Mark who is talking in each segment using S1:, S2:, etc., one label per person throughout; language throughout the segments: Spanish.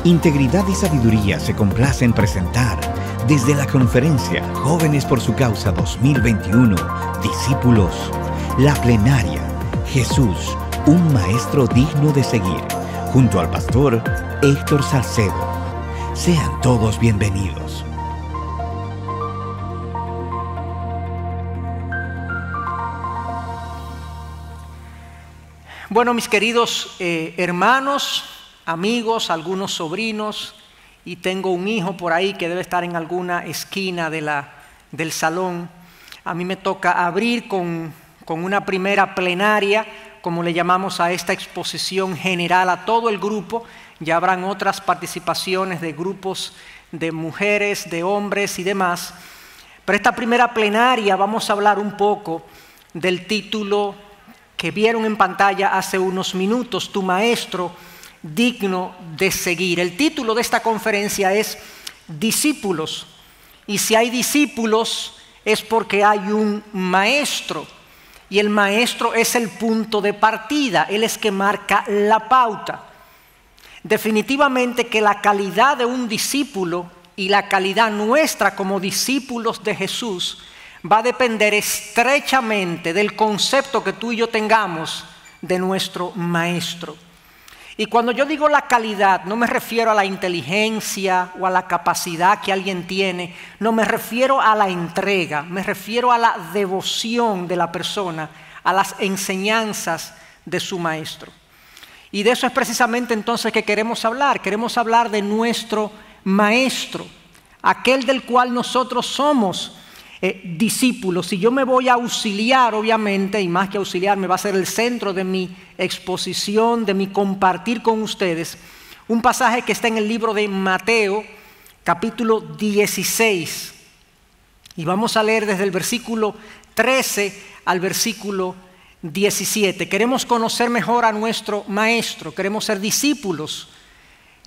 S1: Integridad y Sabiduría se complace en presentar desde la conferencia Jóvenes por su Causa 2021, Discípulos, la plenaria, Jesús, un maestro digno de seguir, junto al pastor Héctor Salcedo. Sean todos bienvenidos.
S2: Bueno, mis queridos hermanos, amigos, algunos sobrinos, y tengo un hijo por ahí que debe estar en alguna esquina del salón. A mí me toca abrir con una primera plenaria, como le llamamos a esta exposición general a todo el grupo. Ya habrán otras participaciones de grupos de mujeres, de hombres y demás. Pero esta primera plenaria vamos a hablar un poco del título que vieron en pantalla hace unos minutos, Tu Maestro digno de seguir. El título de esta conferencia es Discípulos. Y si hay discípulos es porque hay un maestro. Y el maestro es el punto de partida. Él es que marca la pauta. Definitivamente que la calidad de un discípulo y la calidad nuestra como discípulos de Jesús va a depender estrechamente del concepto que tú y yo tengamos de nuestro maestro. Y cuando yo digo la calidad, no me refiero a la inteligencia o a la capacidad que alguien tiene, no me refiero a la entrega, me refiero a la devoción de la persona, a las enseñanzas de su maestro. Y de eso es precisamente entonces que queremos hablar de nuestro maestro, aquel del cual nosotros somos discípulos. Si yo me voy a auxiliar, obviamente, y más que auxiliar, me va a ser el centro de mi exposición, de mi compartir con ustedes, un pasaje que está en el libro de Mateo, capítulo 16. Y vamos a leer desde el versículo 13 al versículo 17. Queremos conocer mejor a nuestro maestro, queremos ser discípulos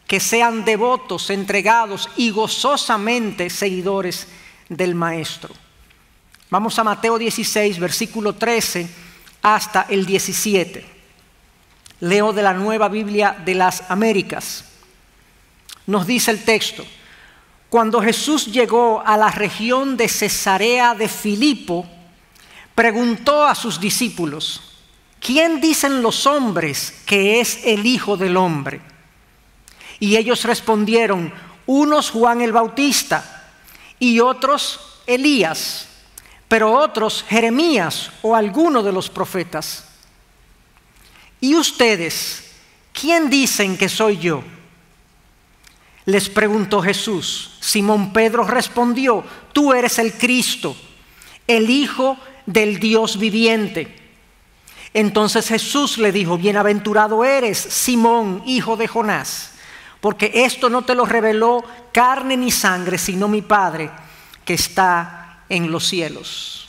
S2: que sean devotos, entregados y gozosamente seguidores del maestro. Vamos a Mateo 16, versículo 13 hasta el 17. Leo de la Nueva Biblia de las Américas. Nos dice el texto: Cuando Jesús llegó a la región de Cesarea de Filipo, preguntó a sus discípulos: ¿Quién dicen los hombres que es el Hijo del Hombre? Y ellos respondieron: unos Juan el Bautista, y otros Elías, pero otros Jeremías o alguno de los profetas. ¿Y ustedes, quién dicen que soy yo? Les preguntó Jesús. Simón Pedro respondió: Tú eres el Cristo, el Hijo del Dios viviente. Entonces Jesús le dijo: Bienaventurado eres, Simón, hijo de Jonás, porque esto no te lo reveló carne ni sangre, sino mi Padre que está en los cielos.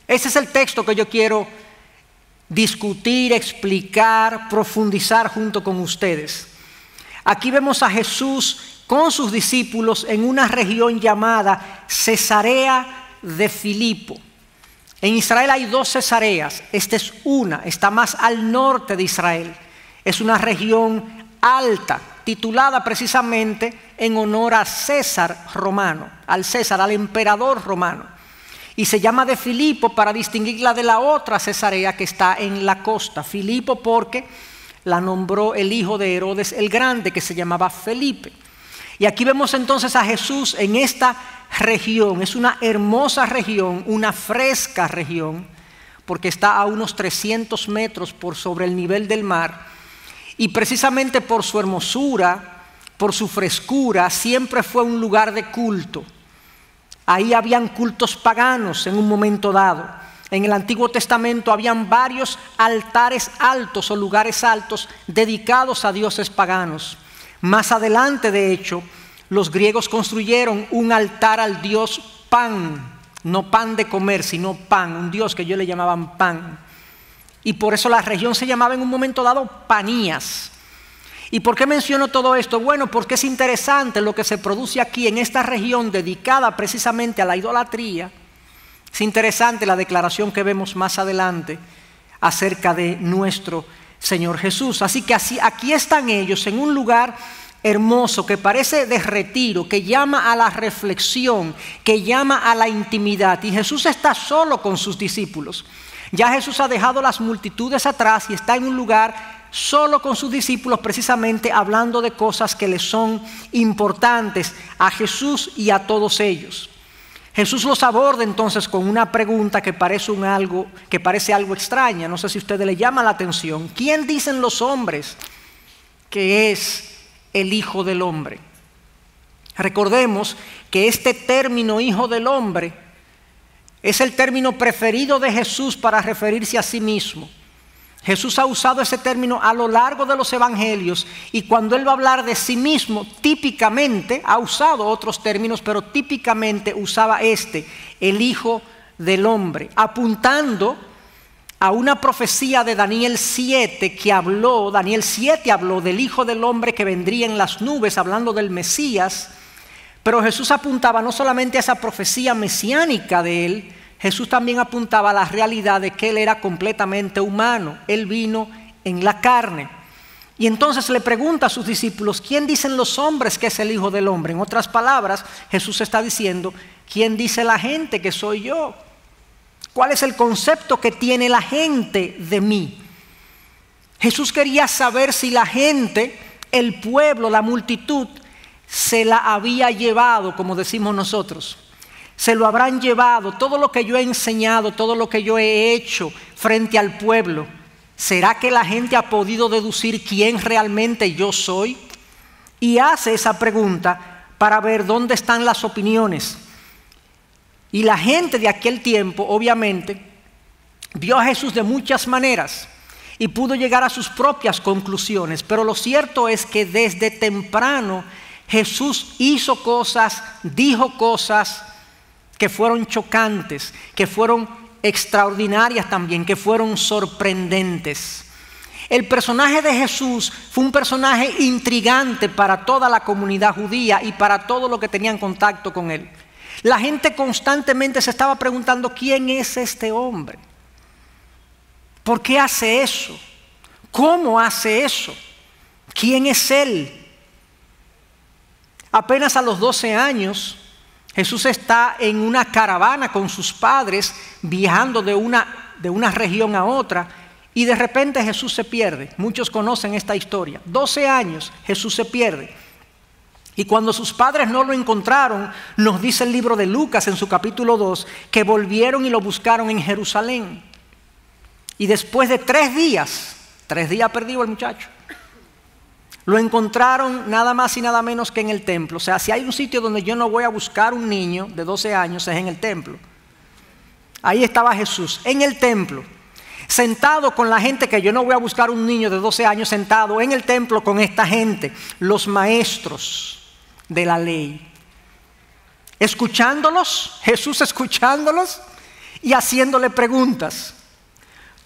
S2: Ese es el texto que yo quiero discutir, explicar, profundizar junto con ustedes. Aquí vemos a Jesús con sus discípulos en una región llamada Cesarea de Filipo. En Israel hay dos Cesareas. Esta es una, está más al norte de Israel. Es una región alta, titulada precisamente en honor a César romano, al César, al emperador romano. Y se llama de Filipo para distinguirla de la otra Cesarea que está en la costa. Filipo porque la nombró el hijo de Herodes el Grande, que se llamaba Felipe. Y aquí vemos entonces a Jesús en esta región. Es una hermosa región, una fresca región, porque está a unos 300 metros por sobre el nivel del mar. Y precisamente por su hermosura, por su frescura, siempre fue un lugar de culto. Ahí habían cultos paganos en un momento dado. En el Antiguo Testamento habían varios altares altos o lugares altos dedicados a dioses paganos. Más adelante, de hecho, los griegos construyeron un altar al dios Pan, no pan de comer, sino Pan, un dios que ellos le llamaban Pan. Y por eso la región se llamaba en un momento dado Panías. ¿Y por qué menciono todo esto? Bueno, porque es interesante lo que se produce aquí en esta región dedicada precisamente a la idolatría. Es interesante la declaración que vemos más adelante acerca de nuestro Señor Jesús. Así que aquí están ellos en un lugar hermoso, que parece de retiro, que llama a la reflexión, que llama a la intimidad. Y Jesús está solo con sus discípulos. Ya Jesús ha dejado las multitudes atrás y está en un lugar solo con sus discípulos, precisamente hablando de cosas que les son importantes a Jesús y a todos ellos. Jesús los aborda entonces con una pregunta que parece algo extraña. No sé si a ustedes le llama la atención. ¿Quién dicen los hombres que es el Hijo del Hombre? Recordemos que este término Hijo del Hombre es el término preferido de Jesús para referirse a sí mismo. Jesús ha usado ese término a lo largo de los evangelios, y cuando Él va a hablar de sí mismo, típicamente, ha usado otros términos, pero típicamente usaba el Hijo del Hombre, apuntando a una profecía de Daniel 7 que habló del Hijo del Hombre que vendría en las nubes, hablando del Mesías. Pero Jesús apuntaba no solamente a esa profecía mesiánica de Él, Jesús también apuntaba a la realidad de que Él era completamente humano. Él vino en la carne. Y entonces le pregunta a sus discípulos, ¿quién dicen los hombres que es el Hijo del Hombre? En otras palabras, Jesús está diciendo, ¿quién dice la gente que soy yo? ¿Cuál es el concepto que tiene la gente de mí? Jesús quería saber si la gente, el pueblo, la multitud, se la había llevado, como decimos nosotros. Se lo habrán llevado, todo lo que yo he enseñado, todo lo que yo he hecho frente al pueblo. ¿Será que la gente ha podido deducir quién realmente yo soy? Y hace esa pregunta para ver dónde están las opiniones. Y la gente de aquel tiempo, obviamente, vio a Jesús de muchas maneras y pudo llegar a sus propias conclusiones. Pero lo cierto es que desde temprano Jesús hizo cosas, dijo cosas que fueron chocantes, que fueron extraordinarias también, que fueron sorprendentes. El personaje de Jesús fue un personaje intrigante para toda la comunidad judía y para todos los que tenían contacto con él. La gente constantemente se estaba preguntando, ¿quién es este hombre? ¿Por qué hace eso? ¿Cómo hace eso? ¿Quién es él? Apenas a los 12 años, Jesús está en una caravana con sus padres, viajando de una región a otra, y de repente Jesús se pierde. Muchos conocen esta historia. 12 años, Jesús se pierde. Y cuando sus padres no lo encontraron, nos dice el libro de Lucas en su capítulo 2, que volvieron y lo buscaron en Jerusalén. Y después de 3 días perdido el muchacho, lo encontraron nada más y nada menos que en el templo. O sea, si hay un sitio donde yo no voy a buscar un niño de 12 años, es en el templo. Ahí estaba Jesús, en el templo, sentado con la gente, que yo no voy a buscar un niño de 12 años sentado en el templo con esta gente, los maestros de la ley. Escuchándolos, Jesús escuchándolos y haciéndole preguntas.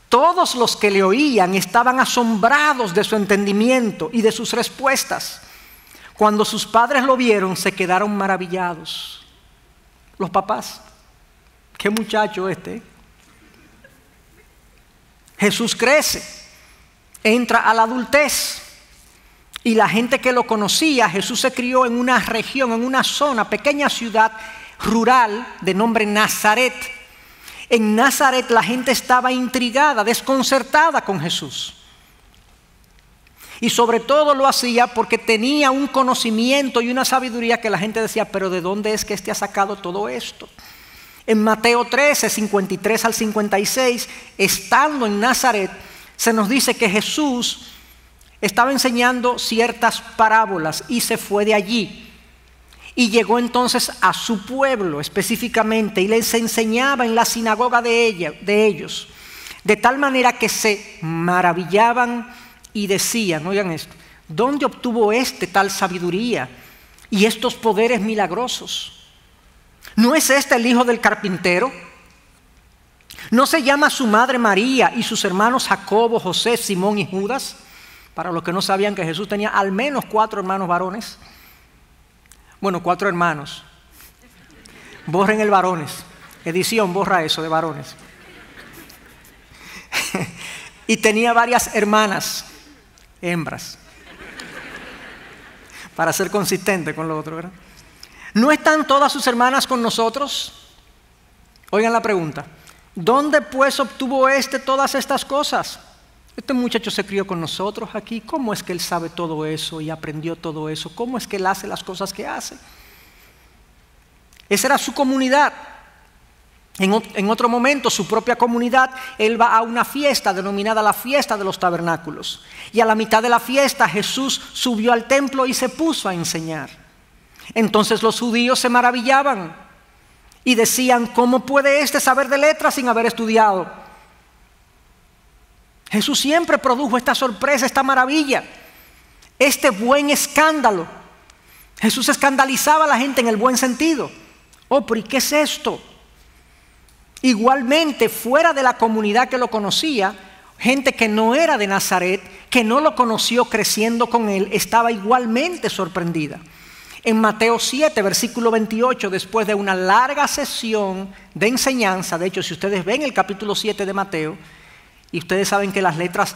S2: Todos los que le oían estaban asombrados de su entendimiento y de sus respuestas. Cuando sus padres lo vieron, se quedaron maravillados. Los papás, qué muchacho este. Jesús crece, entra a la adultez, y la gente que lo conocía, Jesús se crió en una región, en una zona, pequeña ciudad rural de nombre Nazaret. En Nazaret la gente estaba intrigada, desconcertada con Jesús. Y sobre todo lo hacía porque tenía un conocimiento y una sabiduría que la gente decía, pero ¿de dónde es que ha sacado todo esto? En Mateo 13, 53 al 56, estando en Nazaret, se nos dice que Jesús estaba enseñando ciertas parábolas y se fue de allí. Y llegó entonces a su pueblo específicamente y les enseñaba en la sinagoga de ellos. De tal manera que se maravillaban y decían, oigan esto, ¿dónde obtuvo tal sabiduría y estos poderes milagrosos? ¿No es este el hijo del carpintero? ¿No se llama su madre María y sus hermanos Jacobo, José, Simón y Judas? Para los que no sabían que Jesús tenía al menos 4 hermanos varones. Bueno, 4 hermanos. Borren el varones. Edición, borra eso de varones. Y tenía varias hermanas, hembras. para ser consistente con lo otro, ¿verdad? ¿No están todas sus hermanas con nosotros? Oigan la pregunta. ¿Dónde pues obtuvo todas estas cosas? Este muchacho se crió con nosotros aquí. ¿Cómo es que él sabe todo eso y aprendió todo eso? ¿Cómo es que él hace las cosas que hace? Esa era su comunidad. En otro momento, su propia comunidad, él va a una fiesta denominada la fiesta de los tabernáculos. Y a la mitad de la fiesta Jesús subió al templo y se puso a enseñar. Entonces los judíos se maravillaban y decían, ¿cómo puede saber de letras sin haber estudiado? Jesús siempre produjo esta sorpresa, esta maravilla, este buen escándalo. Jesús escandalizaba a la gente en el buen sentido. Oh, pero ¿y qué es esto? Igualmente, fuera de la comunidad que lo conocía, gente que no era de Nazaret, que no lo conoció creciendo con él, estaba igualmente sorprendida. En Mateo 7, versículo 28, después de una larga sesión de enseñanza, de hecho, si ustedes ven el capítulo 7 de Mateo, y ustedes saben que las letras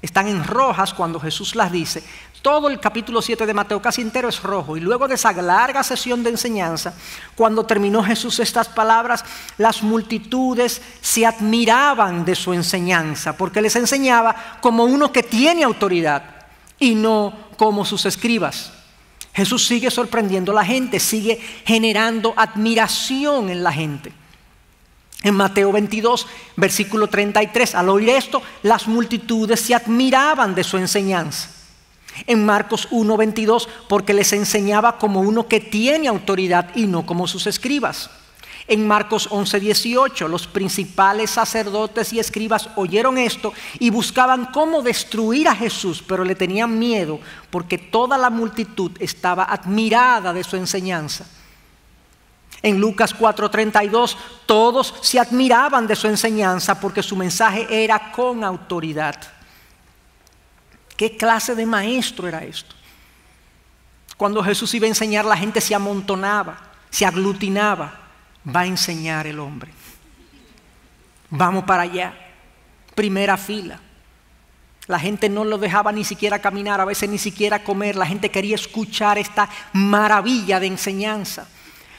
S2: están en rojas cuando Jesús las dice, todo el capítulo 7 de Mateo casi entero es rojo. Y luego de esa larga sesión de enseñanza, cuando terminó Jesús estas palabras, las multitudes se admiraban de su enseñanza, porque les enseñaba como uno que tiene autoridad y no como sus escribas. Jesús sigue sorprendiendo a la gente, sigue generando admiración en la gente. En Mateo 22, versículo 33, al oír esto, las multitudes se admiraban de su enseñanza. En Marcos 1, 22, porque les enseñaba como uno que tiene autoridad y no como sus escribas. En Marcos 11, 18, los principales sacerdotes y escribas oyeron esto y buscaban cómo destruir a Jesús, pero le tenían miedo porque toda la multitud estaba admirada de su enseñanza. En Lucas 4:32, todos se admiraban de su enseñanza porque su mensaje era con autoridad. ¿Qué clase de maestro era esto? Cuando Jesús iba a enseñar, la gente se amontonaba, se aglutinaba. Va a enseñar el hombre. Vamos para allá, primera fila. La gente no lo dejaba ni siquiera caminar, a veces ni siquiera comer. La gente quería escuchar esta maravilla de enseñanza.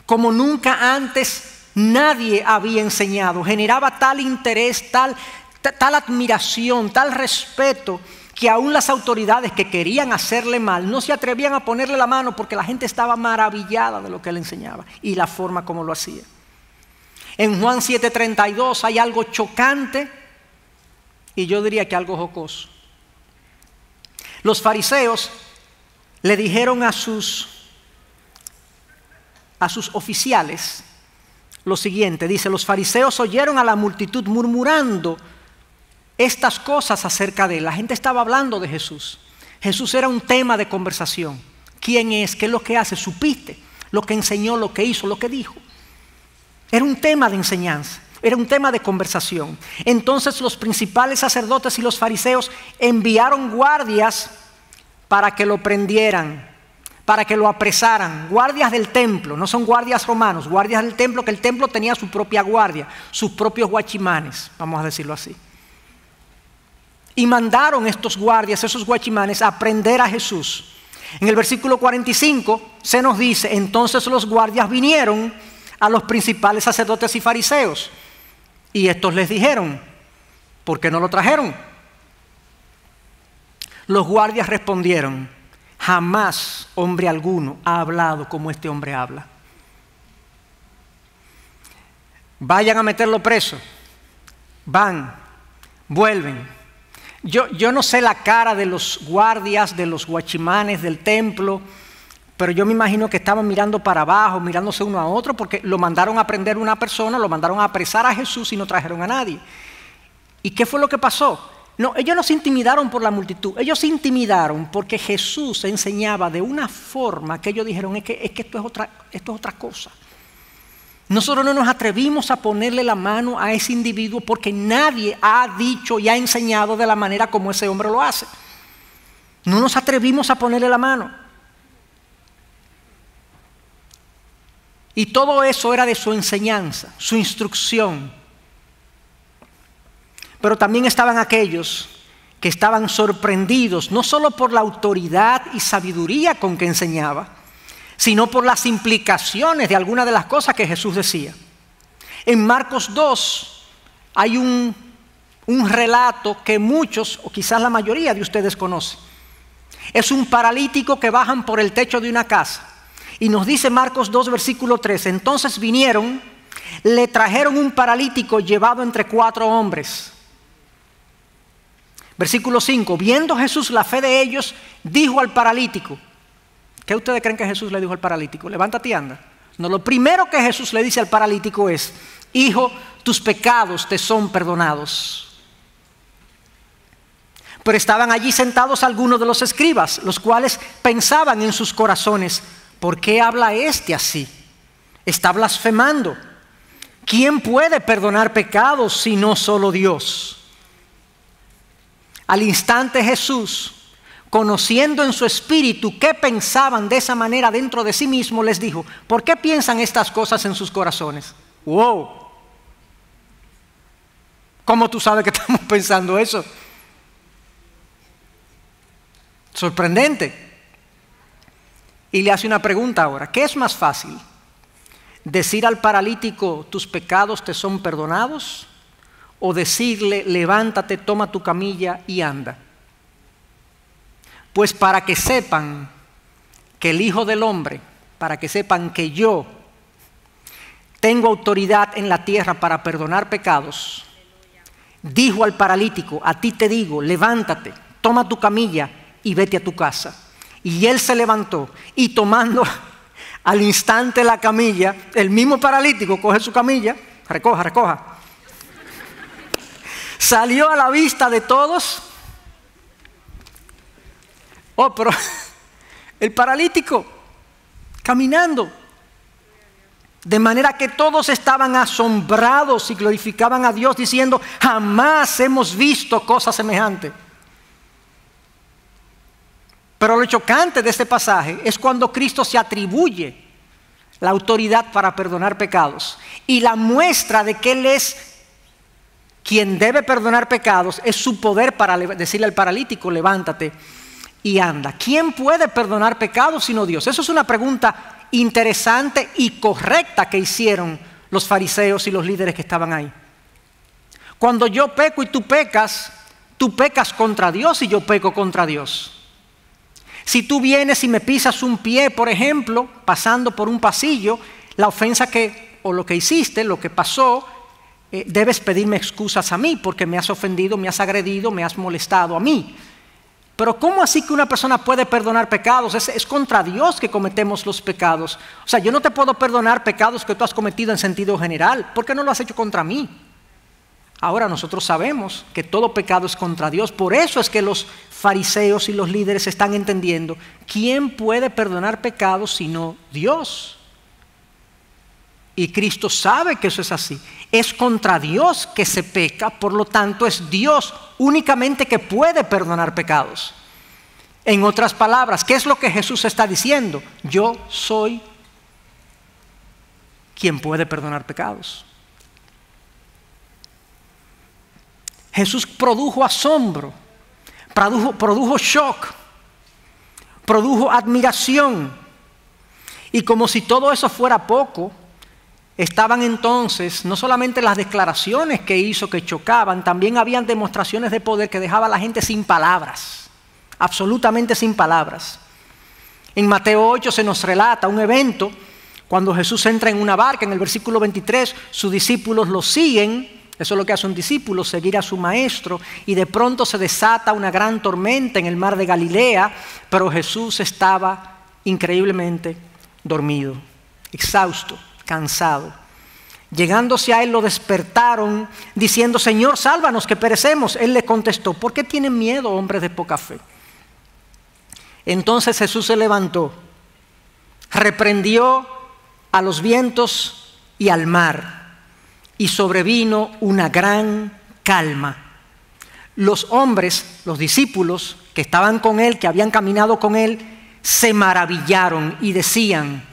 S2: Como nunca antes nadie había enseñado. Generaba tal interés, tal admiración, tal respeto, que aún las autoridades que querían hacerle mal no se atrevían a ponerle la mano porque la gente estaba maravillada de lo que él enseñaba y la forma como lo hacía. En Juan 7:32 hay algo chocante y yo diría que algo jocoso. Los fariseos le dijeron a sus oficiales lo siguiente, dice, los fariseos oyeron a la multitud murmurando estas cosas acerca de él. La gente estaba hablando de Jesús. Jesús era un tema de conversación. ¿Quién es? ¿Qué es lo que hace? ¿Supiste lo que enseñó, lo que hizo, lo que dijo? Era un tema de enseñanza, era un tema de conversación. Entonces los principales sacerdotes y los fariseos enviaron guardias para que lo prendieran, para que lo apresaran. Guardias del templo, no son guardias romanos, guardias del templo, que el templo tenía su propia guardia, sus propios guachimanes, vamos a decirlo así. Y mandaron estos guardias, esos guachimanes, a prender a Jesús. En el versículo 45 se nos dice, entonces los guardias vinieron a los principales sacerdotes y fariseos. Y estos les dijeron, ¿por qué no lo trajeron? Los guardias respondieron, jamás hombre alguno ha hablado como este hombre habla. Vayan a meterlo preso. Van, vuelven. Yo no sé la cara de los guardias, de los guachimanes del templo, pero yo me imagino que estaban mirando para abajo, mirándose uno a otro, porque lo mandaron a prender a una persona, lo mandaron a apresar a Jesús y no trajeron a nadie. ¿Y qué fue lo que pasó? No, ellos no se intimidaron por la multitud, ellos se intimidaron porque Jesús enseñaba de una forma que ellos dijeron, es que esto es otra cosa. Nosotros no nos atrevimos a ponerle la mano a ese individuo porque nadie ha dicho y ha enseñado de la manera como ese hombre lo hace. No nos atrevimos a ponerle la mano. Y todo eso era de su enseñanza, su instrucción. Pero también estaban aquellos que estaban sorprendidos no solo por la autoridad y sabiduría con que enseñaba, sino por las implicaciones de algunas de las cosas que Jesús decía. En Marcos 2 hay un relato que muchos, o quizás la mayoría de ustedes conocen. Es un paralítico que bajan por el techo de una casa. Y nos dice Marcos 2, versículo 3, entonces vinieron, le trajeron un paralítico llevado entre 4 hombres. Versículo 5, viendo Jesús la fe de ellos, dijo al paralítico. ¿Qué ustedes creen que Jesús le dijo al paralítico? Levántate y anda. No, lo primero que Jesús le dice al paralítico es, hijo, tus pecados te son perdonados. Pero estaban allí sentados algunos de los escribas, los cuales pensaban en sus corazones, ¿por qué habla este así? Está blasfemando. ¿Quién puede perdonar pecados si no solo Dios? Al instante Jesús, conociendo en su espíritu qué pensaban de esa manera dentro de sí mismo, les dijo, ¿por qué piensan estas cosas en sus corazones? ¡Wow! ¿Cómo tú sabes que estamos pensando eso? Sorprendente. Y le hace una pregunta ahora, ¿qué es más fácil? ¿Decir al paralítico, tus pecados te son perdonados? ¿O decirle, levántate, toma tu camilla y anda? Pues para que sepan que el Hijo del Hombre, para que sepan que yo tengo autoridad en la tierra para perdonar pecados, dijo al paralítico, a ti te digo, levántate, toma tu camilla y vete a tu casa. Y él se levantó y tomando al instante la camilla, el mismo paralítico coge su camilla, recoja. Salió a la vista de todos. Oh, pero el paralítico caminando. De manera que todos estaban asombrados y glorificaban a Dios diciendo, jamás hemos visto cosa semejante. Pero lo chocante de este pasaje es cuando Cristo se atribuye la autoridad para perdonar pecados. Y la muestra de que Él es quien debe perdonar pecados es su poder para decirle al paralítico, levántate y anda. ¿Quién puede perdonar pecados sino Dios? Eso es una pregunta interesante y correcta que hicieron los fariseos y los líderes que estaban ahí. Cuando yo peco y tú pecas contra Dios y yo peco contra Dios. Si tú vienes y me pisas un pie, por ejemplo, pasando por un pasillo, la ofensa o lo que hiciste, lo que pasó, debes pedirme excusas a mí porque me has ofendido, me has agredido, me has molestado a mí. Pero ¿cómo así que una persona puede perdonar pecados? Es contra Dios que cometemos los pecados. O sea, yo no te puedo perdonar pecados que tú has cometido en sentido general. ¿Por qué no lo has hecho contra mí? Ahora nosotros sabemos que todo pecado es contra Dios. Por eso es que los fariseos y los líderes están entendiendo, ¿quién puede perdonar pecados sino Dios? Y Cristo sabe que eso es así. Es contra Dios que se peca, por lo tanto es Dios únicamente que puede perdonar pecados. En otras palabras, ¿qué es lo que Jesús está diciendo? Yo soy quien puede perdonar pecados. Jesús produjo asombro, produjo shock, produjo admiración. Y como si todo eso fuera poco, estaban entonces no solamente las declaraciones que hizo que chocaban, también habían demostraciones de poder que dejaba a la gente sin palabras, absolutamente sin palabras. En Mateo 8 se nos relata un evento cuando Jesús entra en una barca, en el versículo 23, sus discípulos lo siguen. Eso es lo que hace un discípulo, seguir a su maestro, y de pronto se desata una gran tormenta en el mar de Galilea, pero Jesús estaba increíblemente dormido, exhausto, cansado. Llegándose a él lo despertaron diciendo, Señor, sálvanos que perecemos. Él le contestó, ¿por qué tienen miedo, hombres de poca fe? Entonces Jesús se levantó, reprendió a los vientos y al mar, y sobrevino una gran calma. Los hombres, los discípulos que estaban con él, que habían caminado con él, se maravillaron y decían,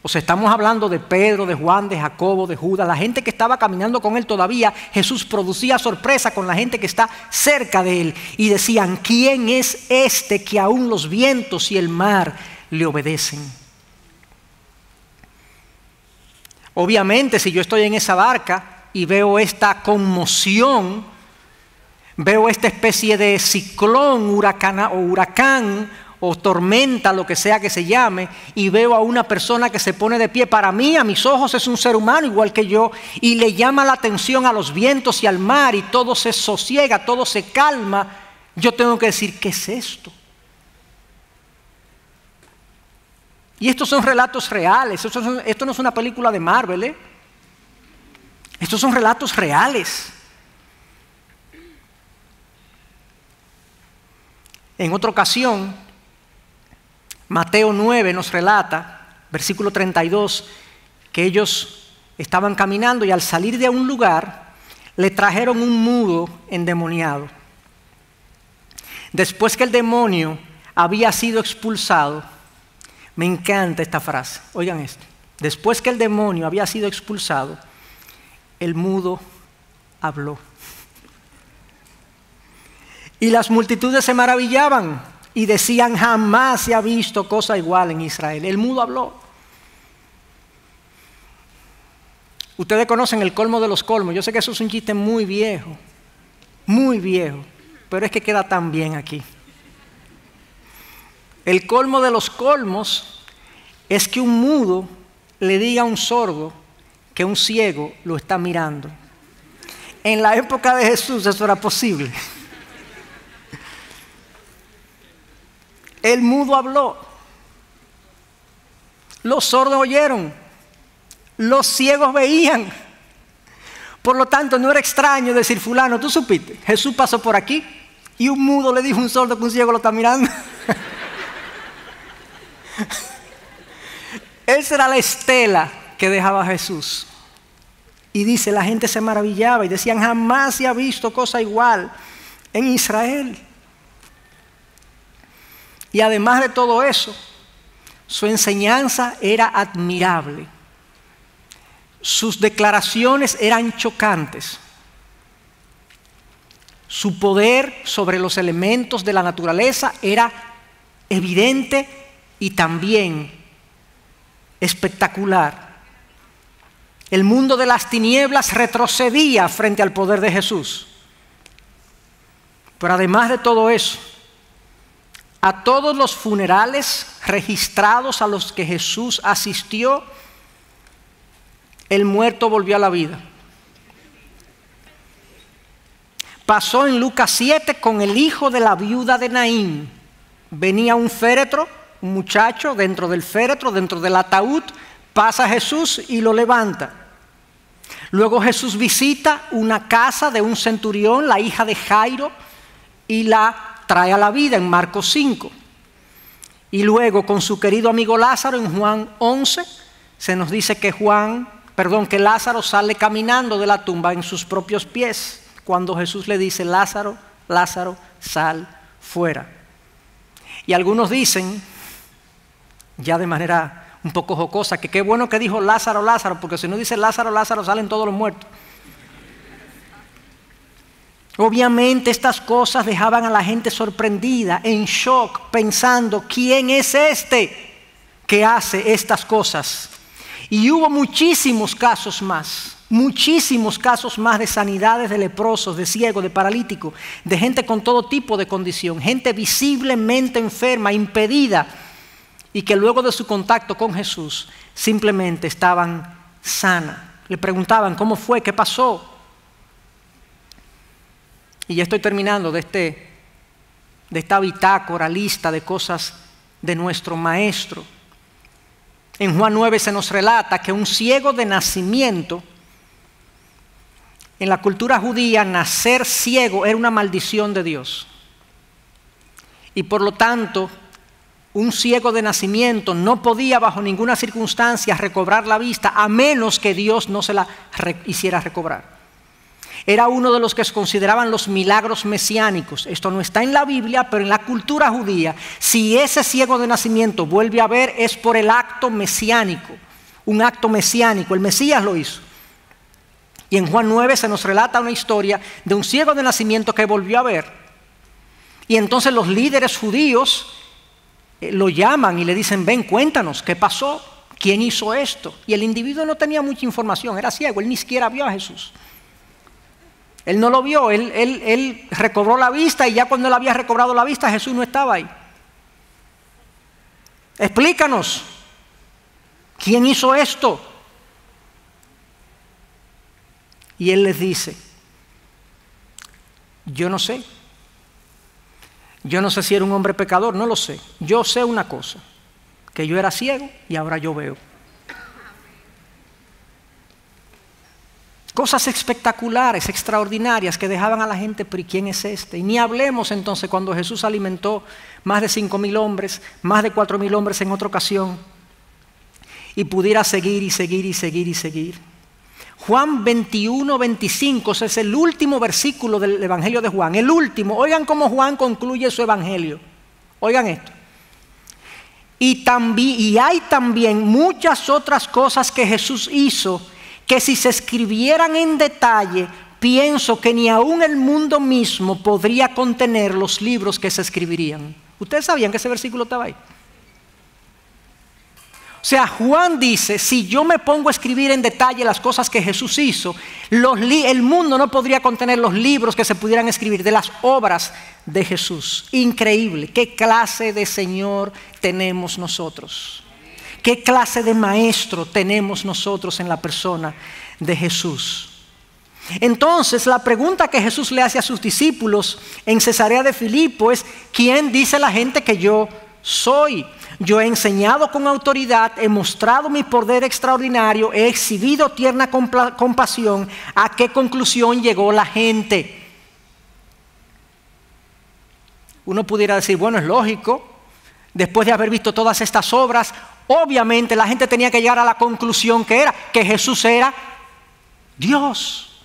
S2: O sea, estamos hablando de Pedro, de Juan, de Jacobo, de Judas, la gente que estaba caminando con él todavía. Jesús producía sorpresa con la gente que está cerca de él. Y decían, ¿quién es este que aún los vientos y el mar le obedecen? Obviamente, si yo estoy en esa barca y veo esta conmoción, veo esta especie de ciclón, huracán o tormenta, lo que sea que se llame, y veo a una persona que se pone de pie, para mí, a mis ojos, es un ser humano igual que yo, y le llama la atención a los vientos y al mar, y todo se sosiega, todo se calma, yo tengo que decir, ¿qué es esto? Y estos son relatos reales, esto no es una película de Marvel, ¿eh? Estos son relatos reales. En otra ocasión, Mateo 9 nos relata, versículo 32, que ellos estaban caminando y al salir de un lugar le trajeron un mudo endemoniado. Después que el demonio había sido expulsado, me encanta esta frase, oigan esto, después que el demonio había sido expulsado, el mudo habló. Y las multitudes se maravillaban y decían, jamás se ha visto cosa igual en Israel. El mudo habló. Ustedes conocen el colmo de los colmos. Yo sé que eso es un chiste muy viejo, pero es que queda tan bien aquí. El colmo de los colmos es que un mudo le diga a un sordo que un ciego lo está mirando. En la época de Jesús eso era posible. El mudo habló, los sordos oyeron, los ciegos veían. Por lo tanto, no era extraño decir, fulano, ¿tú supiste? Jesús pasó por aquí y un mudo le dijo a un sordo que un ciego lo está mirando. Esa era la estela que dejaba Jesús. Y dice, la gente se maravillaba y decían, jamás se ha visto cosa igual en Israel. Y además de todo eso, su enseñanza era admirable. Sus declaraciones eran chocantes. Su poder sobre los elementos de la naturaleza era evidente y también espectacular. El mundo de las tinieblas retrocedía frente al poder de Jesús. Pero además de todo eso, a todos los funerales registrados a los que Jesús asistió, el muerto volvió a la vida. Pasó en Lucas 7 con el hijo de la viuda de Naín. Venía un féretro, un muchacho dentro del féretro, dentro del ataúd, pasa Jesús y lo levanta. Luego Jesús visita una casa de un centurión, la hija de Jairo, y la trae a la vida en Marcos 5. Y luego con su querido amigo Lázaro en Juan 11 se nos dice que Lázaro sale caminando de la tumba en sus propios pies cuando Jesús le dice, Lázaro, Lázaro, sal fuera. Y algunos dicen, ya de manera un poco jocosa, que qué bueno que dijo Lázaro, Lázaro, porque si no dice Lázaro, Lázaro, salen todos los muertos. Obviamente estas cosas dejaban a la gente sorprendida, en shock, pensando, ¿quién es este que hace estas cosas? Y hubo muchísimos casos más de sanidades de leprosos, de ciegos, de paralíticos, de gente con todo tipo de condición, gente visiblemente enferma, impedida, y que luego de su contacto con Jesús simplemente estaban sanas. Le preguntaban, ¿cómo fue? ¿Qué pasó? Y ya estoy terminando de esta bitácora, lista de cosas de nuestro maestro. En Juan 9 se nos relata que un ciego de nacimiento, en la cultura judía, nacer ciego era una maldición de Dios. Y por lo tanto, un ciego de nacimiento no podía bajo ninguna circunstancia recobrar la vista a menos que Dios no se la hiciera recobrar. Era uno de los que se consideraban los milagros mesiánicos. Esto no está en la Biblia, pero en la cultura judía, si ese ciego de nacimiento vuelve a ver, es por el acto mesiánico. un acto mesiánico, el Mesías lo hizo. Y en Juan 9 se nos relata una historia de un ciego de nacimiento que volvió a ver. Y entonces los líderes judíos lo llaman y le dicen, ven, cuéntanos, ¿qué pasó? ¿Quién hizo esto? Y el individuo no tenía mucha información, era ciego, él ni siquiera vio a Jesús. Él no lo vio, él recobró la vista y ya cuando él había recobrado la vista, Jesús no estaba ahí. Explícanos, ¿quién hizo esto? Y él les dice, yo no sé. Yo no sé si era un hombre pecador, no lo sé. Yo sé una cosa, que yo era ciego y ahora yo veo. Cosas espectaculares, extraordinarias, que dejaban a la gente, pero ¿y quién es este? Y ni hablemos entonces cuando Jesús alimentó más de 5,000 hombres, más de 4,000 hombres en otra ocasión, y pudiera seguir y seguir y seguir y seguir. Juan 21, 25, ese es el último versículo del Evangelio de Juan, el último. Oigan cómo Juan concluye su Evangelio. Oigan esto. Y hay también muchas otras cosas que Jesús hizo que si se escribieran en detalle, pienso que ni aún el mundo mismo podría contener los libros que se escribirían. ¿Ustedes sabían que ese versículo estaba ahí? O sea, Juan dice, si yo me pongo a escribir en detalle las cosas que Jesús hizo, el mundo no podría contener los libros que se pudieran escribir de las obras de Jesús. Increíble. ¿Qué clase de Señor tenemos nosotros? ¿Qué clase de maestro tenemos nosotros en la persona de Jesús? Entonces, la pregunta que Jesús le hace a sus discípulos en Cesarea de Filipo es, ¿quién dice la gente que yo soy? Yo he enseñado con autoridad, he mostrado mi poder extraordinario, he exhibido tierna compasión. ¿A qué conclusión llegó la gente? Uno pudiera decir, bueno, es lógico, después de haber visto todas estas obras, obviamente la gente tenía que llegar a la conclusión que Jesús era Dios.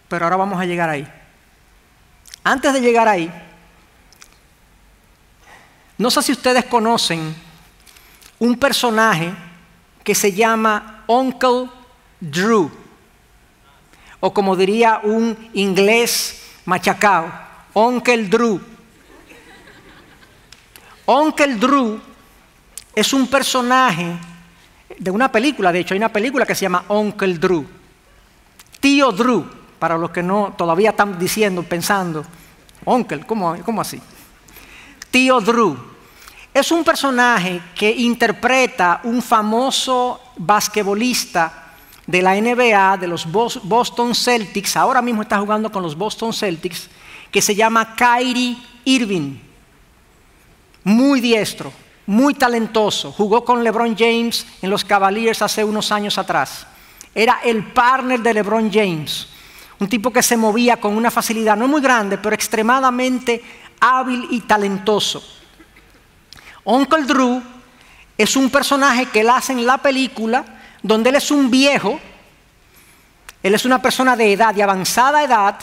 S2: Pero ahora vamos a llegar ahí. Antes de llegar ahí, no sé si ustedes conocen un personaje que se llama Uncle Drew, o como diría un inglés machacao, Uncle Drew. Uncle Drew es un personaje de una película, de hecho hay una película que se llama Uncle Drew. Tío Drew, para los que no todavía están diciendo, pensando, Uncle, ¿cómo así? Tío Drew es un personaje que interpreta un famoso basquetbolista de la NBA, de los Boston Celtics, ahora mismo está jugando con los Boston Celtics, que se llama Kyrie Irving. Muy diestro, muy talentoso, jugó con LeBron James en los Cavaliers hace unos años atrás. Era el partner de LeBron James, un tipo que se movía con una facilidad no muy grande, pero extremadamente hábil y talentoso. Uncle Drew es un personaje que él hace en la película, donde él es un viejo, él es una persona de edad, de avanzada edad,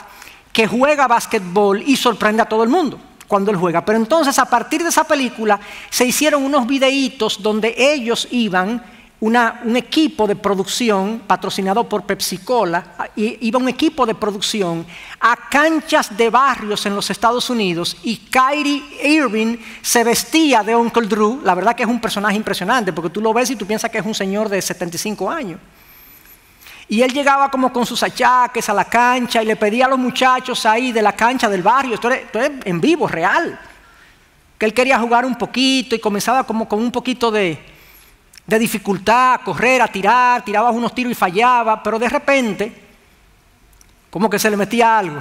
S2: que juega básquetbol y sorprende a todo el mundo cuando él juega. Pero entonces, a partir de esa película, se hicieron unos videitos donde ellos iban, un equipo de producción patrocinado por Pepsi Cola, iba un equipo de producción a canchas de barrios en los Estados Unidos y Kyrie Irving se vestía de Uncle Drew. La verdad que es un personaje impresionante porque tú lo ves y tú piensas que es un señor de 75 años. Y él llegaba como con sus achaques a la cancha y le pedía a los muchachos ahí de la cancha del barrio, esto es en vivo, real, que él quería jugar un poquito y comenzaba como con un poquito de dificultad, a correr, a tirar, tiraba unos tiros y fallaba, pero de repente, como que se le metía algo.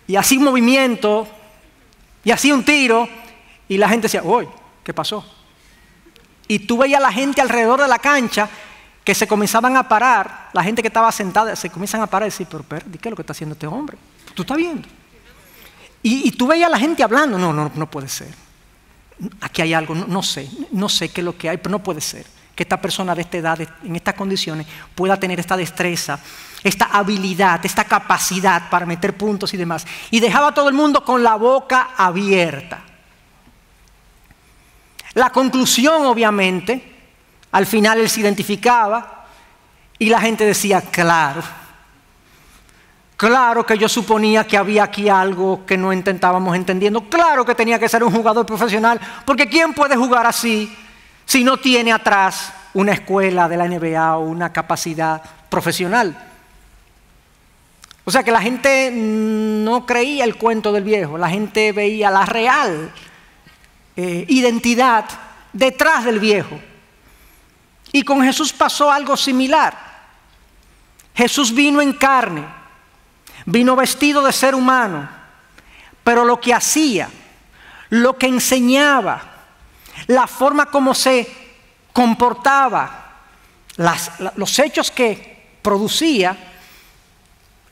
S2: Y hacía un movimiento, y hacía un tiro, y la gente decía, uy, ¿qué pasó? Y tú veías a la gente alrededor de la cancha que se comenzaban a parar, la gente que estaba sentada, se comienzan a parar y decir, pero ¿qué es lo que está haciendo este hombre? ¿Tú estás viendo? Y tú veías a la gente hablando, no puede ser. Aquí hay algo, no sé qué es lo que hay, pero no puede ser que esta persona de esta edad, en estas condiciones, pueda tener esta destreza, esta habilidad, esta capacidad para meter puntos y demás. Y dejaba a todo el mundo con la boca abierta. La conclusión, obviamente, al final él se identificaba y la gente decía, claro que yo suponía que había aquí algo que no intentábamos entendiendo. Claro que tenía que ser un jugador profesional, porque ¿quién puede jugar así si no tiene atrás una escuela de la NBA o una capacidad profesional? O sea que la gente no creía el cuento del viejo, la gente veía la real identidad detrás del viejo. Y con Jesús pasó algo similar. Jesús vino en carne, vino vestido de ser humano, pero lo que hacía, lo que enseñaba, la forma como se comportaba, los hechos que producía,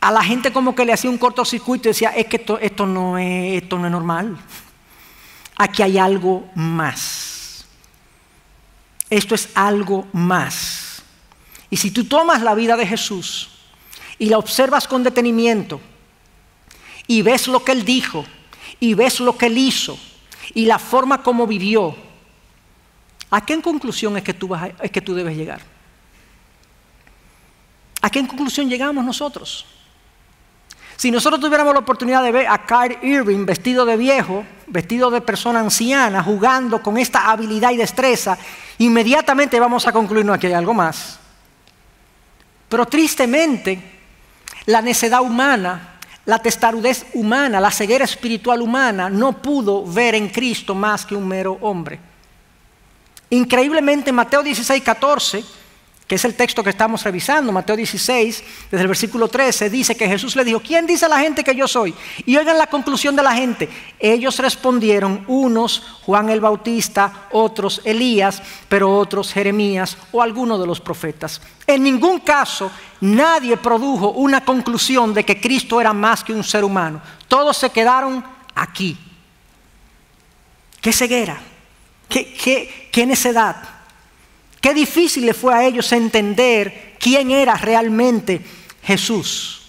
S2: a la gente como que le hacía un cortocircuito y decía, es que esto no es normal. Aquí hay algo más. Esto es algo más. Y si tú tomas la vida de Jesús y la observas con detenimiento y ves lo que Él dijo y ves lo que Él hizo y la forma como vivió, ¿a qué conclusión es que tú debes llegar? ¿A qué conclusión llegamos nosotros? Si nosotros tuviéramos la oportunidad de ver a Kyrie Irving vestido de viejo, vestido de persona anciana, jugando con esta habilidad y destreza, inmediatamente vamos a concluir, no, aquí hay algo más. Pero tristemente, la necedad humana, la testarudez humana, la ceguera espiritual humana no pudo ver en Cristo más que un mero hombre. Increíblemente, Mateo 16:14, que es el texto que estamos revisando, Mateo 16, desde el versículo 13, dice que Jesús le dijo, ¿quién dice la gente que yo soy? Y oigan la conclusión de la gente. Ellos respondieron, unos Juan el Bautista, otros Elías, pero otros Jeremías o alguno de los profetas. En ningún caso nadie produjo una conclusión de que Cristo era más que un ser humano. Todos se quedaron aquí. ¡Qué ceguera! ¡Qué necedad! Qué difícil le fue a ellos entender quién era realmente Jesús.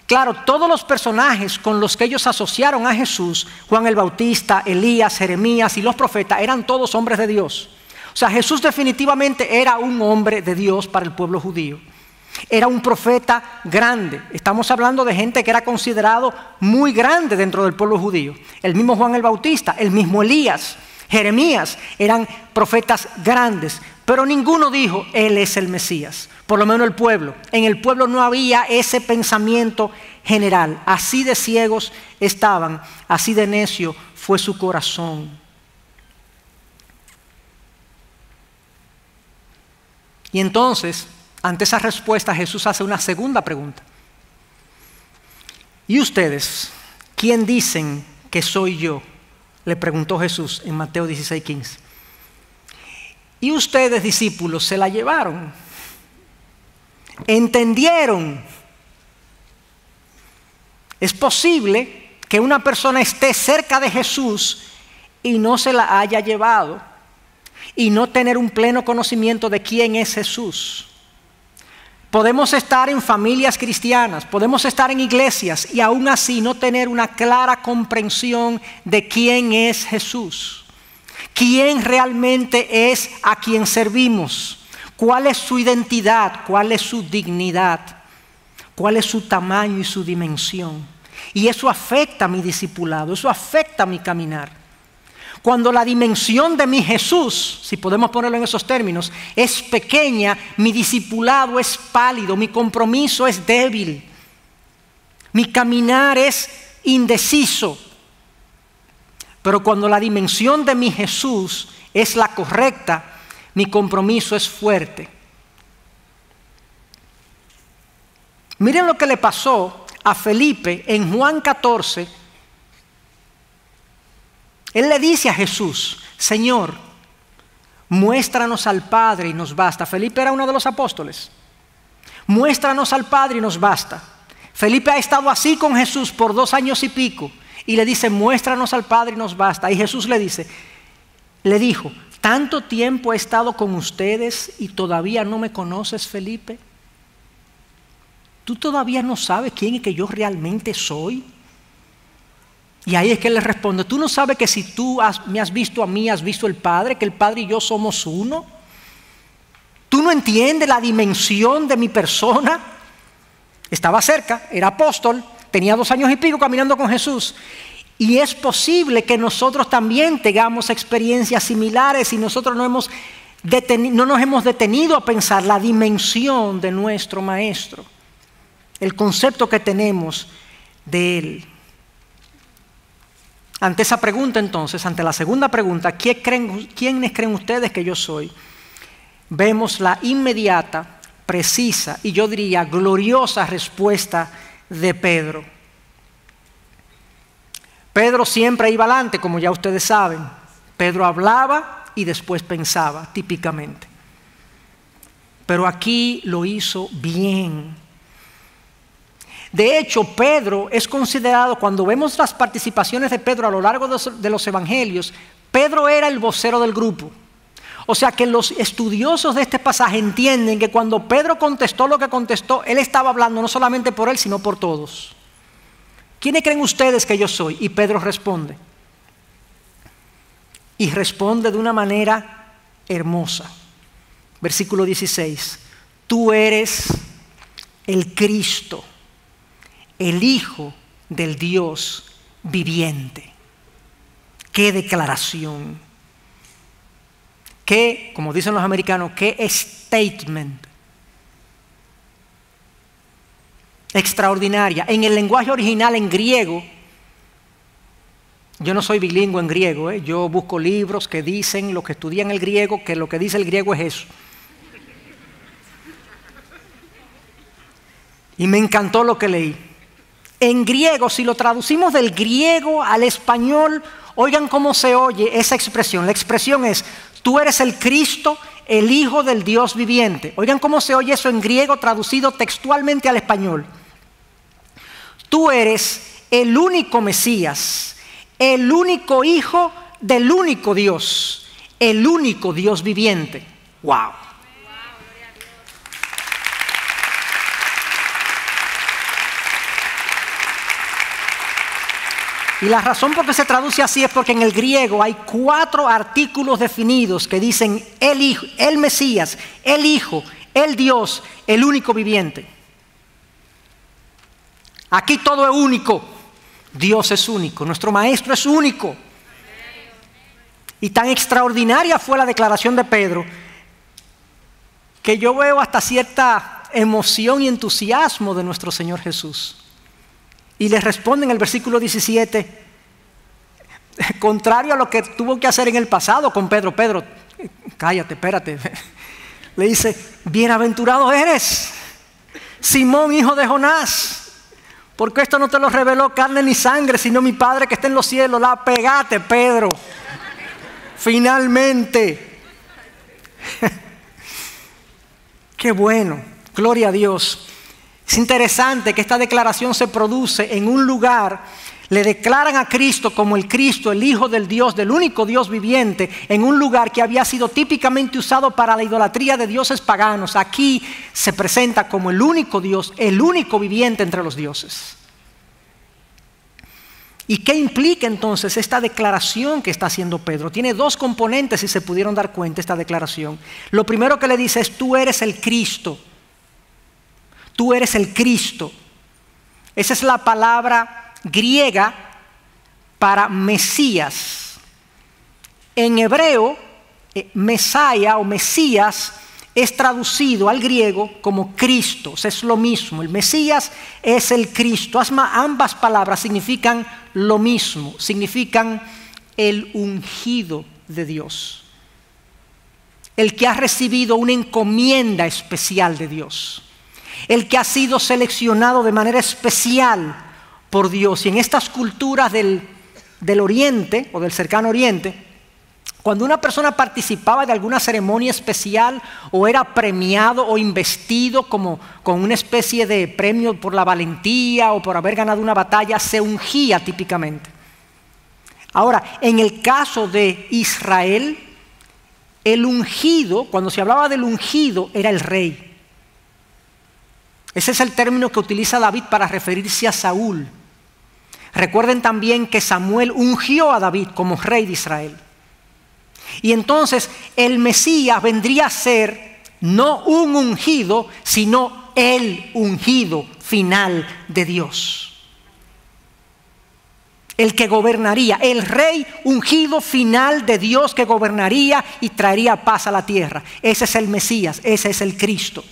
S2: Claro, todos los personajes con los que ellos asociaron a Jesús, Juan el Bautista, Elías, Jeremías y los profetas, eran todos hombres de Dios. O sea, Jesús definitivamente era un hombre de Dios para el pueblo judío. Era un profeta grande. Estamos hablando de gente que era considerado muy grande dentro del pueblo judío. El mismo Juan el Bautista, el mismo Elías, Jeremías, eran profetas grandes, pero ninguno dijo, Él es el Mesías. Por lo menos el pueblo. En el pueblo no había ese pensamiento general. Así de ciegos estaban, así de necio fue su corazón. Y entonces, ante esa respuesta, Jesús hace una segunda pregunta. ¿Y ustedes, quién dicen que soy yo? Le preguntó Jesús en Mateo 16:15. Y ustedes, discípulos, se la llevaron. ¿Entendieron? Es posible que una persona esté cerca de Jesús y no se la haya llevado y no tener un pleno conocimiento de quién es Jesús. Podemos estar en familias cristianas, podemos estar en iglesias y aún así no tener una clara comprensión de quién es Jesús. ¿Quién realmente es a quien servimos? ¿Cuál es su identidad? ¿Cuál es su dignidad? ¿Cuál es su tamaño y su dimensión? Y eso afecta a mi discipulado, eso afecta a mi caminar. Cuando la dimensión de mi Jesús, si podemos ponerlo en esos términos, es pequeña, mi discipulado es pálido, mi compromiso es débil, mi caminar es indeciso. Pero cuando la dimensión de mi Jesús es la correcta, mi compromiso es fuerte. Miren lo que le pasó a Felipe en Juan 14. Él le dice a Jesús, Señor, muéstranos al Padre y nos basta. Felipe era uno de los apóstoles. Muéstranos al Padre y nos basta. Felipe ha estado así con Jesús por 2 años y pico y le dice, muéstranos al Padre y nos basta. Y Jesús le dijo, ¿tanto tiempo he estado con ustedes y todavía no me conoces, Felipe? ¿Tú todavía no sabes quién es que yo realmente soy? Y ahí es que él le responde, ¿tú no sabes que si tú me has visto a mí, has visto al Padre, que el Padre y yo somos uno? ¿Tú no entiendes la dimensión de mi persona? Estaba cerca, era apóstol, tenía 2 años y pico caminando con Jesús. Y es posible que nosotros también tengamos experiencias similares y nosotros no nos hemos detenido a pensar la dimensión de nuestro Maestro, el concepto que tenemos de Él. Ante esa pregunta entonces, ante la segunda pregunta, ¿quiénes creen ustedes que yo soy? Vemos la inmediata, precisa y yo diría gloriosa respuesta de Pedro. Pedro siempre iba adelante, como ya ustedes saben. Pedro hablaba y después pensaba, típicamente. Pero aquí lo hizo bien. De hecho, Pedro es considerado, cuando vemos las participaciones de Pedro a lo largo de los evangelios, Pedro era el vocero del grupo. O sea que los estudiosos de este pasaje entienden que cuando Pedro contestó lo que contestó, él estaba hablando no solamente por él, sino por todos. ¿Quiénes creen ustedes que yo soy? Y Pedro responde. Y responde de una manera hermosa. Versículo 16. Tú eres el Cristo, el Hijo del Dios viviente. ¡Qué declaración! ¡Qué, como dicen los americanos, qué statement! Extraordinaria. En el lenguaje original en griego, yo no soy bilingüe en griego, yo busco libros que dicen lo que estudian el griego, que lo que dice el griego es eso. Y me encantó lo que leí. En griego, si lo traducimos del griego al español, oigan cómo se oye esa expresión. La expresión es, tú eres el Cristo, el Hijo del Dios viviente. Oigan cómo se oye eso en griego traducido textualmente al español. Tú eres el único Mesías, el único Hijo del único Dios, el único Dios viviente. ¡Wow! Y la razón por qué se traduce así es porque en el griego hay 4 artículos definidos que dicen el Hijo, el Mesías, el Hijo, el Dios, el único viviente. Aquí todo es único. Dios es único, nuestro Maestro es único. Y tan extraordinaria fue la declaración de Pedro que yo veo hasta cierta emoción y entusiasmo de nuestro Señor Jesús. Y le responde en el versículo 17, contrario a lo que tuvo que hacer en el pasado con Pedro. Pedro, cállate, espérate. Le dice, bienaventurado eres, Simón, hijo de Jonás, porque esto no te lo reveló carne ni sangre, sino mi Padre que está en los cielos. La pegaste, Pedro. Finalmente. Qué bueno, gloria a Dios. Es interesante que esta declaración se produce en un lugar, le declaran a Cristo como el Cristo, el Hijo del Dios, del único Dios viviente, en un lugar que había sido típicamente usado para la idolatría de dioses paganos. Aquí se presenta como el único Dios, el único viviente entre los dioses. ¿Y qué implica entonces esta declaración que está haciendo Pedro? Tiene 2 componentes, si se pudieron dar cuenta, esta declaración. Lo primero que le dice es, tú eres el Cristo. Tú eres el Cristo. Esa es la palabra griega para Mesías. En hebreo, Mesaya o Mesías es traducido al griego como Cristo. O sea, es lo mismo. El Mesías es el Cristo. Ambas palabras significan lo mismo. Significan el ungido de Dios. El que ha recibido una encomienda especial de Dios. El que ha sido seleccionado de manera especial por Dios. Y en estas culturas del Oriente o del cercano Oriente, cuando una persona participaba de alguna ceremonia especial o era premiado o investido como con una especie de premio por la valentía o por haber ganado una batalla, se ungía típicamente. Ahora, en el caso de Israel, el ungido, cuando se hablaba del ungido, era el rey. Ese es el término que utiliza David para referirse a Saúl. Recuerden también que Samuel ungió a David como rey de Israel. Y entonces el Mesías vendría a ser no un ungido, sino el ungido final de Dios. El que gobernaría, el rey ungido final de Dios que gobernaría y traería paz a la tierra. Ese es el Mesías, ese es el Cristo.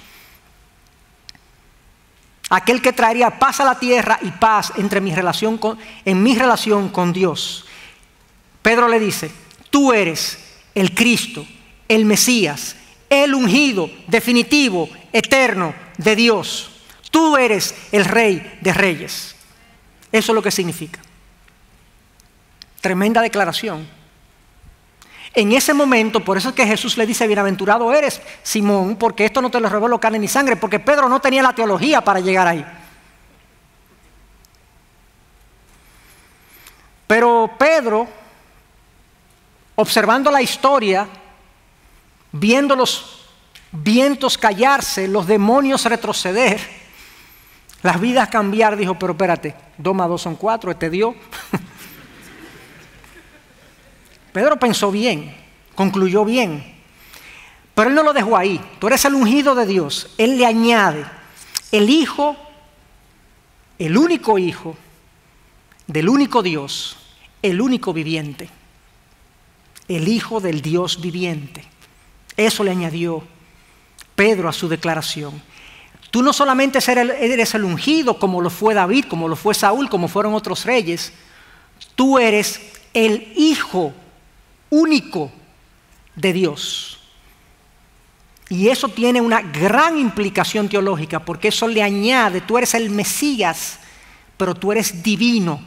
S2: Aquel que traería paz a la tierra y paz en mi relación con Dios. Pedro le dice, tú eres el Cristo, el Mesías, el ungido, definitivo, eterno de Dios. Tú eres el Rey de Reyes. Eso es lo que significa. Tremenda declaración. En ese momento, por eso es que Jesús le dice, bienaventurado eres, Simón, porque esto no te lo reveló carne ni sangre, porque Pedro no tenía la teología para llegar ahí. Pero Pedro, observando la historia, viendo los vientos callarse, los demonios retroceder, las vidas cambiar, dijo, pero espérate, 2 más 2 son 4, este dio. Pedro pensó bien, concluyó bien, pero él no lo dejó ahí. Tú eres el ungido de Dios. Él le añade, el Hijo, el único Hijo del único Dios, el único viviente, el Hijo del Dios viviente. Eso le añadió Pedro a su declaración. Tú no solamente eres el ungido como lo fue David, como lo fue Saúl, como fueron otros reyes, tú eres el Hijo único de Dios. Y eso tiene una gran implicación teológica, porque eso le añade, tú eres el Mesías, pero tú eres divino.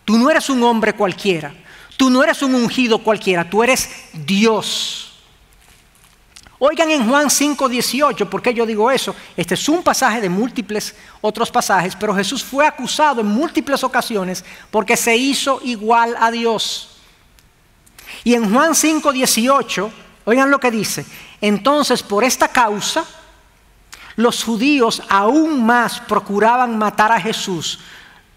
S2: Tú no eres un hombre cualquiera, tú no eres un ungido cualquiera, tú eres Dios. Oigan en Juan 5:18, ¿por qué yo digo eso? Este es un pasaje de múltiples otros pasajes, pero Jesús fue acusado en múltiples ocasiones porque se hizo igual a Dios. Y en Juan 5:18, oigan lo que dice, entonces por esta causa los judíos aún más procuraban matar a Jesús,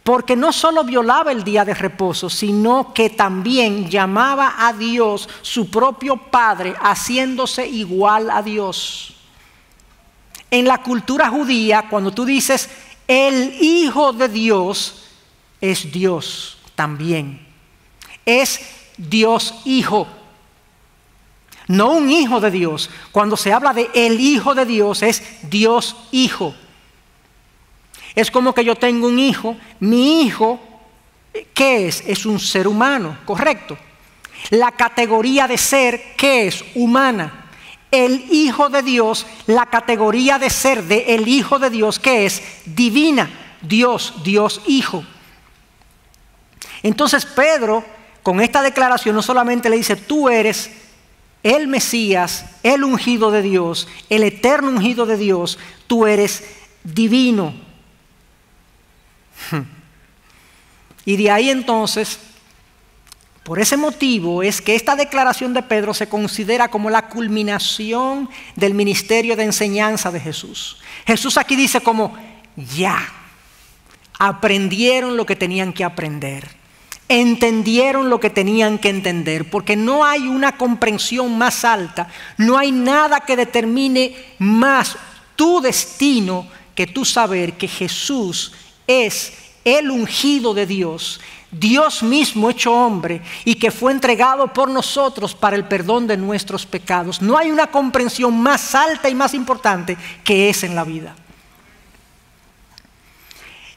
S2: porque no solo violaba el día de reposo, sino que también llamaba a Dios su propio Padre, haciéndose igual a Dios. En la cultura judía, cuando tú dices el Hijo de Dios, es Dios también. Es Dios Hijo, no un hijo de Dios. Cuando se habla de el Hijo de Dios, es Dios Hijo. Es como que yo tengo un hijo, mi hijo, ¿qué es? Es un ser humano, correcto. La categoría de ser, ¿qué es? Humana. El Hijo de Dios, la categoría de ser de el Hijo de Dios, ¿qué es? Divina, Dios, Dios Hijo. Entonces Pedro, con esta declaración, no solamente le dice, tú eres el Mesías, el ungido de Dios, el eterno ungido de Dios, tú eres divino. Y de ahí entonces, por ese motivo es que esta declaración de Pedro se considera como la culminación del ministerio de enseñanza de Jesús. Jesús aquí dice como, ya, aprendieron lo que tenían que aprender, entendieron lo que tenían que entender, porque no hay una comprensión más alta, no hay nada que determine más tu destino que tú saber que Jesús es el ungido de Dios, Dios mismo hecho hombre y que fue entregado por nosotros para el perdón de nuestros pecados. No hay una comprensión más alta y más importante que esa en la vida.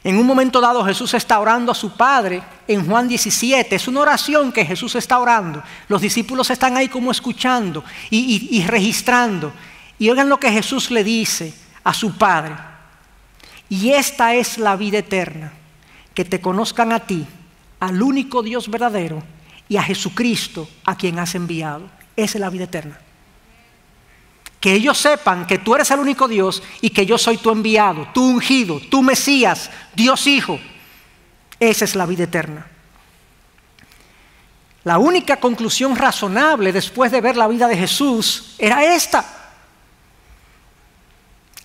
S2: En un momento dado Jesús está orando a su Padre en Juan 17. Es una oración que Jesús está orando. Los discípulos están ahí como escuchando y registrando. Y oigan lo que Jesús le dice a su Padre. Y esta es la vida eterna, que te conozcan a ti, al único Dios verdadero, y a Jesucristo, a quien has enviado. Esa es la vida eterna. Que ellos sepan que tú eres el único Dios y que yo soy tu enviado, tu ungido, tu Mesías, Dios Hijo. Esa es la vida eterna. La única conclusión razonable después de ver la vida de Jesús era esta.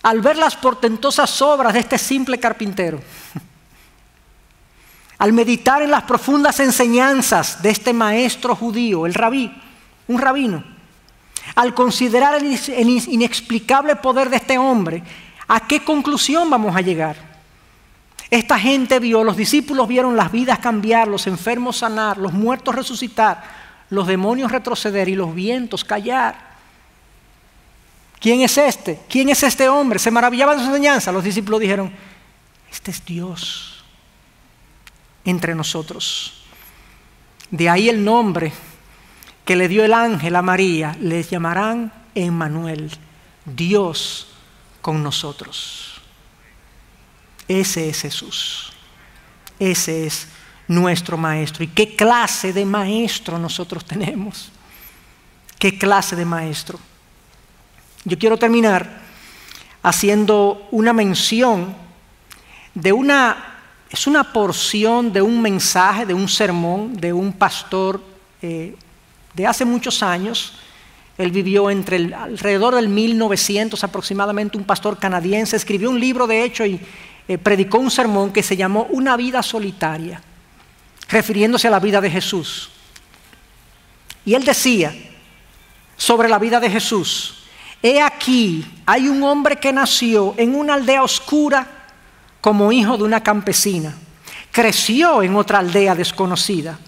S2: Al ver las portentosas obras de este simple carpintero, al meditar en las profundas enseñanzas de este maestro judío, el rabí, un rabino, al considerar el inexplicable poder de este hombre, ¿a qué conclusión vamos a llegar? Esta gente vio, los discípulos vieron las vidas cambiar, los enfermos sanar, los muertos resucitar, los demonios retroceder y los vientos callar. ¿Quién es este? ¿Quién es este hombre? Se maravillaban de su enseñanza. Los discípulos dijeron, este es Dios entre nosotros. De ahí el nombre que le dio el ángel a María, les llamarán Emmanuel, Dios con nosotros. Ese es Jesús. Ese es nuestro maestro. ¿Y qué clase de maestro nosotros tenemos? ¿Qué clase de maestro? Yo quiero terminar haciendo una mención de es una porción de un mensaje, de un sermón de un pastor de hace muchos años. Él vivió alrededor del 1900 aproximadamente, un pastor canadiense. Escribió un libro, de hecho, y predicó un sermón que se llamó Una vida solitaria, refiriéndose a la vida de Jesús. Y él decía sobre la vida de Jesús: he aquí, hay un hombre que nació en una aldea oscura como hijo de una campesina. Creció en otra aldea desconocida.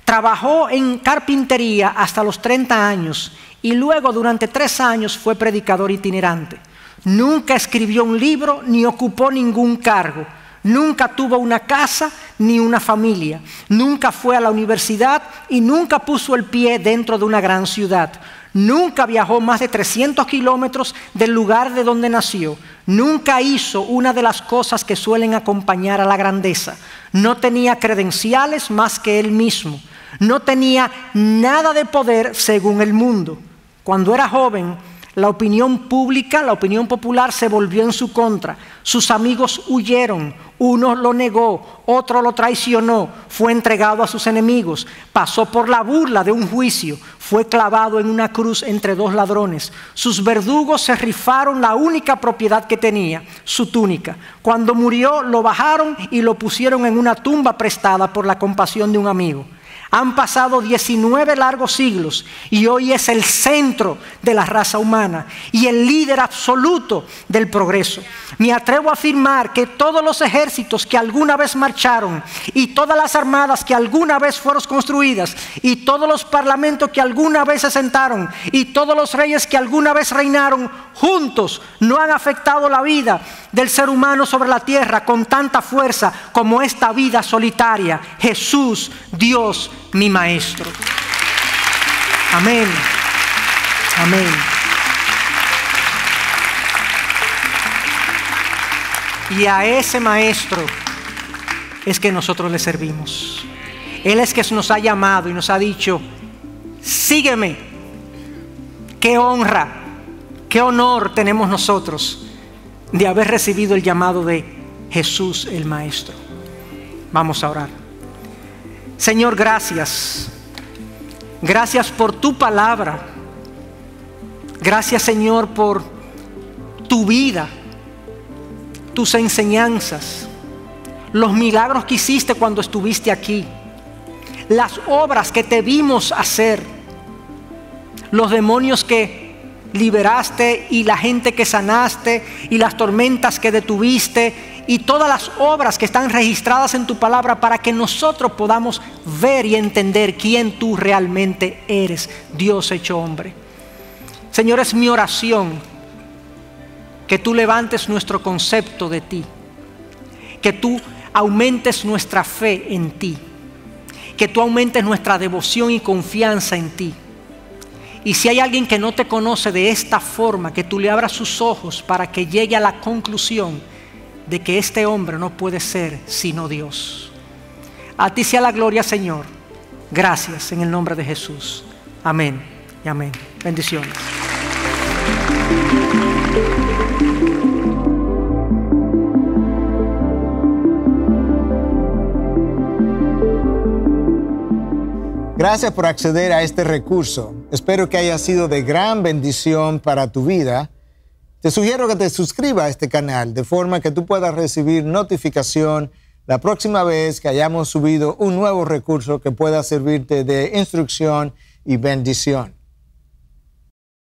S2: Trabajó en carpintería hasta los 30 años y luego durante 3 años fue predicador itinerante. Nunca escribió un libro ni ocupó ningún cargo. Nunca tuvo una casa ni una familia. Nunca fue a la universidad y nunca puso el pie dentro de una gran ciudad. Nunca viajó más de 300 kilómetros del lugar de donde nació. Nunca hizo una de las cosas que suelen acompañar a la grandeza. No tenía credenciales más que él mismo. No tenía nada de poder según el mundo. Cuando era joven, la opinión pública, la opinión popular se volvió en su contra. Sus amigos huyeron, uno lo negó, otro lo traicionó, fue entregado a sus enemigos, pasó por la burla de un juicio, fue clavado en una cruz entre 2 ladrones. Sus verdugos se rifaron la única propiedad que tenía, su túnica. Cuando murió, lo bajaron y lo pusieron en una tumba prestada por la compasión de un amigo. Han pasado 19 largos siglos y hoy es el centro de la raza humana y el líder absoluto del progreso. Me atrevo a afirmar que todos los ejércitos que alguna vez marcharon y todas las armadas que alguna vez fueron construidas y todos los parlamentos que alguna vez se sentaron y todos los reyes que alguna vez reinaron juntos no han afectado la vida del ser humano sobre la tierra con tanta fuerza como esta vida solitaria. Jesús, Dios, mi maestro. Amén. Amén. Y a ese maestro es que nosotros le servimos. Él es que nos ha llamado y nos ha dicho: sígueme. Qué honra, qué honor tenemos nosotros de haber recibido el llamado de Jesús el Maestro. Vamos a orar. Señor, gracias. Gracias por tu palabra. Gracias, Señor, por tu vida, tus enseñanzas, los milagros que hiciste cuando estuviste aquí, las obras que te vimos hacer, los demonios que liberaste y la gente que sanaste y las tormentas que detuviste y todas las obras que están registradas en tu palabra para que nosotros podamos ver y entender quién tú realmente eres, Dios hecho hombre. Señor, es mi oración que tú levantes nuestro concepto de ti, que tú aumentes nuestra fe en ti, que tú aumentes nuestra devoción y confianza en ti. Y si hay alguien que no te conoce de esta forma, que tú le abras sus ojos para que llegue a la conclusión de que este hombre no puede ser sino Dios. A ti sea la gloria, Señor. Gracias en el nombre de Jesús. Amén y amén. Bendiciones.
S3: Gracias por acceder a este recurso. Espero que haya sido de gran bendición para tu vida. Te sugiero que te suscribas a este canal de forma que tú puedas recibir notificación la próxima vez que hayamos subido un nuevo recurso que pueda servirte de instrucción y bendición.